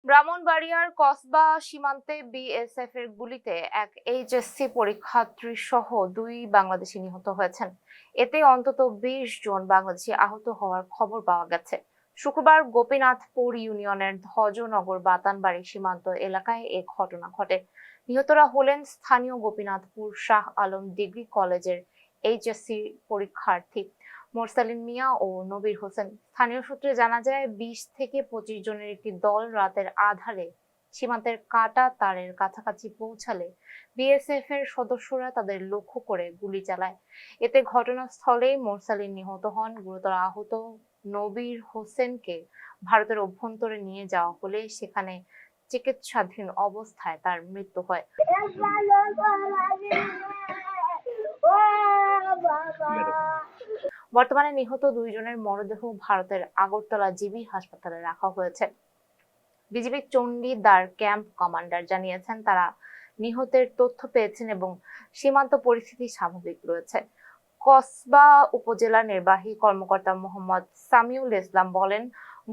ব্রাহ্মণবাড়িয়ার কসবা সীমান্তে বিএসএফ এর গুলিতে এক এইচএসসি পরীক্ষার্থী সহ 2 বাংলাদেশি নিহত হয়েছেন। এতে অন্তত 20 জন বাংলাদেশি আহত হওয়ার খবর পাওয়া গেছে। শুক্রবার গোপীনাথপুর ইউনিয়নের ধ্বজনগর বাতানবাড়ি সীমান্ত এলাকায় এ ঘটনা ঘটে। নিহতরা হলেন স্থানীয় গোপীনাথপুর শাহ আলম ডিগ্রি কলেজের এইচএসসি পরীক্ষার্থী মোরসালিন মিয়া ও নবীর হোসেন। স্থানীয় সূত্রে জানা যায় 20 থেকে 25 জনের একটি দল রাতের আধারে সীমান্তের কাটা তারের কাছাকাছি পৌঁছালে বিএসএফ এর সদস্যরা তাদের লক্ষ্য করে গুলি চালায়। এতে ঘটনাস্থলেই মোরসালিন নিহত হন। গুরুতর আহত নবীর হোসেনকে ভারতের অভ্যন্তরে নিয়ে যাওয়া হলে সেখানে চিকিৎসাধীন অবস্থায় তার মৃত্যু হয়। বর্তমানে নিহত 2 জনের মরদেহ ভারতের আগরতলা জিবি হাসপাতালে রাখা হয়েছে। বিজিবি চণ্ডীদার ক্যাম্প কমান্ডার জানিয়েছেন তারা নিহতের তথ্য পেয়েছেন এবং সীমান্ত পরিস্থিতি স্বাভাবিক রয়েছে। কসবা উপজেলা নির্বাহী কর্মকর্তা মোহাম্মদ সামিউল ইসলাম বলেন,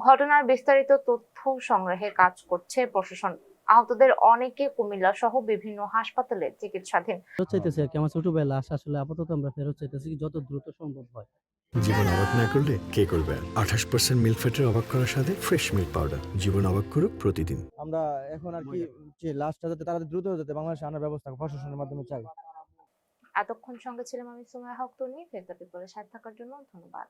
ঘটনার বিস্তারিত তথ্য সংগ্রহে কাজ করছে প্রশাসন। আহতদের অনেকে কুমিল্লা সহ বিভিন্ন হাসপাতালে চিকিৎসাধীন। চাইতেছি আর কি আমার ছোটবেলা লাশ আসলে আপাতত আমরা ফেরত চাইতেছি যত দ্রুত সম্ভব হয়। জীবন অবাক না করলে কে করবে? 28% মিল্ক ফ্যাটের অবাক করার সাথে ফ্রেশ মিল্ক পাউডার। জীবন অবাক করুক প্রতিদিন। আমরা এখন আর কি যে লাশটা যাতে তাড়াতাড়ি দ্রুত যাতে বাংলাদেশে আনার ব্যবস্থা প্রশাসনের মাধ্যমে চাই। এতক্ষণ সঙ্গে ছিলাম আমি সুমাইয়া হক তন্নি। ফেস দ্য পিপলের সাথে থাকার জন্য ধন্যবাদ।